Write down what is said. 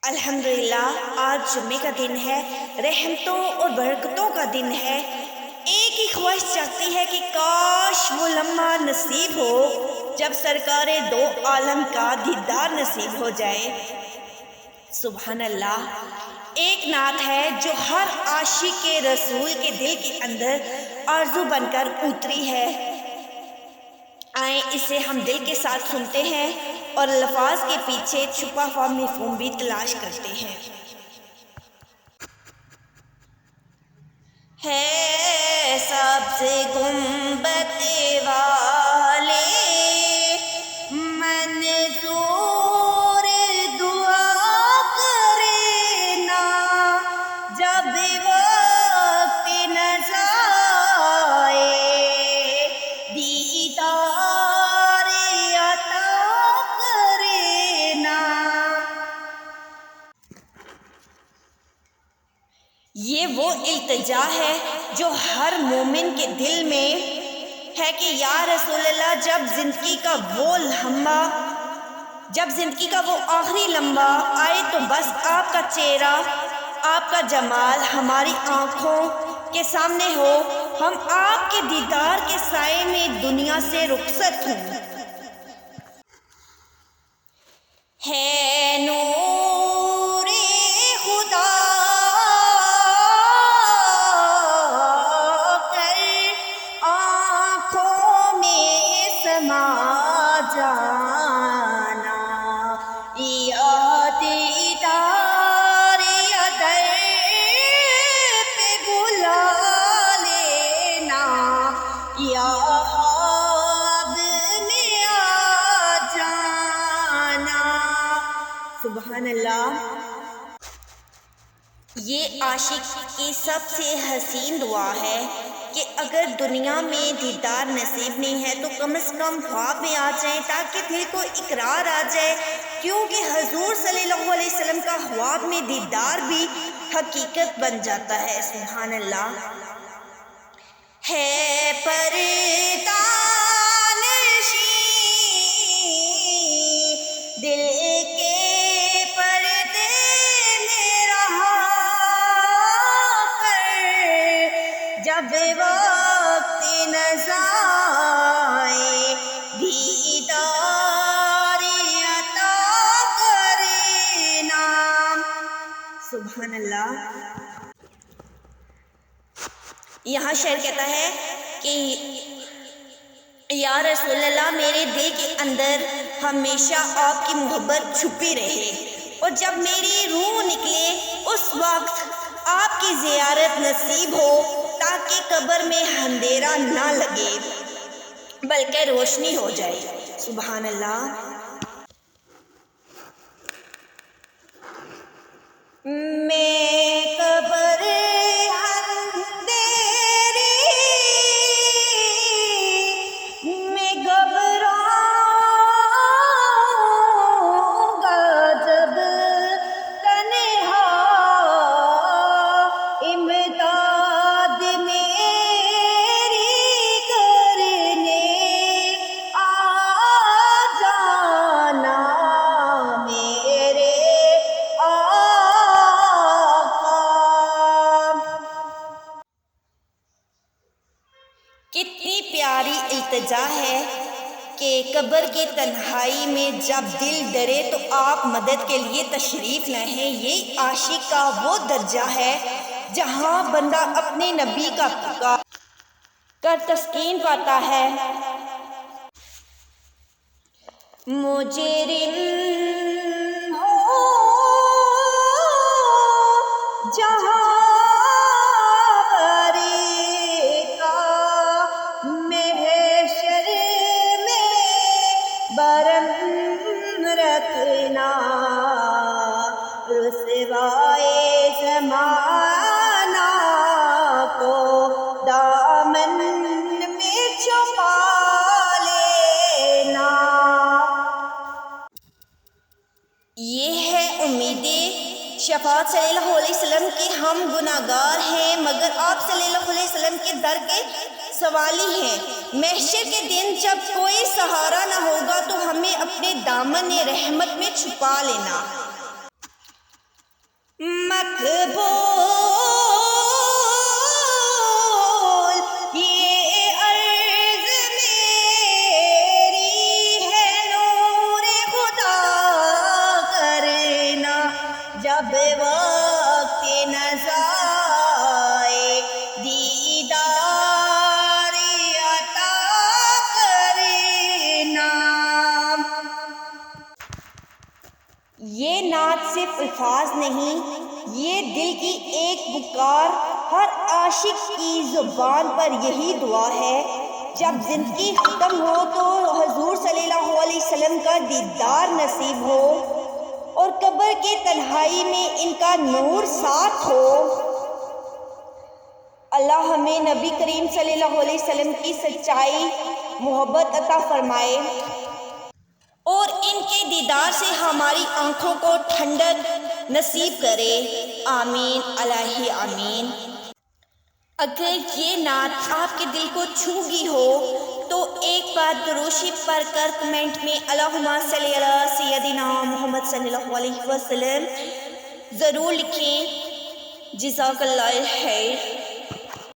الحمدللہ آج جمعے کا دن ہے، رحمتوں اور برکتوں کا دن ہے۔ ایک ہی خواہش چاہتی ہے کہ کاش وہ لمحہ نصیب ہو جب سرکار دو عالم کا دیدار نصیب ہو جائے۔ سبحان اللہ، ایک نعت ہے جو ہر عاشق کے رسول کے دل کے اندر آرزو بن کر اتری ہے۔ آئیں اسے ہم دل کے ساتھ سنتے ہیں اور الفاظ کے پیچھے چھپا ہوا مفہوم بھی تلاش کرتے ہیں۔ ہے سبز گنبد والے منظور دعا کرے نا، جب وقت نظر آئے دیدار عطا کرے نا۔ یہ وہ التجا ہے جو ہر مومن کے دل میں ہے کہ یا رسول اللہ، جب زندگی کا وہ آخری لمحہ آئے تو بس آپ کا چہرہ، آپ کا جمال ہماری آنکھوں کے سامنے ہو، ہم آپ کے دیدار کے سائے میں دنیا سے رخصت ہوں۔ ہے نور خدا جانا، یا دیدار یا در پہ بلا لینا، یا خواب میں آ جانا۔ سبحان اللہ، یہ عاشق کی سب سے حسین دعا ہے کہ اگر دنیا میں دیدار نصیب نہیں ہے تو کم از کم خواب میں آ جائیں تاکہ دل کو اقرار آ جائے، کیونکہ حضور صلی اللہ علیہ وسلم کا خواب میں دیدار بھی حقیقت بن جاتا ہے۔ سبحان اللہ۔ ہے پردہ نشین دل کے پردے میں رہا کر، جب وقت نظر آئے دیدار عطا کرے نا۔ سبحان اللہ۔ یہاں شعر کہتا ہے کہ یا رسول اللہ، میرے دل کے اندر ہمیشہ آپ کی محبت چھپی رہے، اور جب میری روح نکلے اس وقت آپ کی زیارت نصیب ہو، تاکہ قبر میں اندھیرا نہ لگے بلکہ روشنی ہو جائے۔ سبحان اللہ۔ میں قبر کتنی پیاری التجا ہے کہ قبر کی تنہائی میں جب دل ڈرے تو آپ مدد کے لیے تشریف لائیں۔ یہ عاشق کا وہ درجہ ہے جہاں بندہ اپنے نبی کا پکار کر تسکین پاتا ہے۔ مجرم ہو جہاں برم رکھنا، رسوائے زمانہ کو دامن میں چھپا لینا۔ یہ ہے امید شفاعت صلی اللہ علیہ وسلم کی۔ ہم گناہگار ہیں مگر آپ صلی اللہ علیہ وسلم کے در کے سوالی ہیں۔ محشر کے دن جب کوئی سہارا نہ ہوگا تو ہمیں اپنے دامن رحمت میں چھپا لینا۔ مقبول یہ عرض میری ہے نور خدا کرنا جب وقت نظائے دیدار عطا کرنا۔ یہ نعت صرف الفاظ نہیں، یہ دل کی ایک پکار، ہر عاشق کی زبان پر یہی دعا ہے جب زندگی ختم ہو تو حضور صلی اللہ علیہ وسلم کا دیدار نصیب ہو اور قبر کے تنہائی میں ان کا نور ساتھ ہو۔ اللہ ہمیں نبی کریم صلی اللہ علیہ وسلم کی سچائی محبت عطا فرمائے اور ان کے دیدار سے ہماری آنکھوں کو ٹھنڈک نصیب کرے، آمین الہ آمین۔ اگر یہ نعت آپ کے دل کو چھو گئی ہو تو ایک بار درود شریف پڑھ کر کمنٹ میں اللہم صلی علی سیدنا محمد صلی اللہ علیہ وسلم ضرور لکھیں۔ جزاک اللہ خیر۔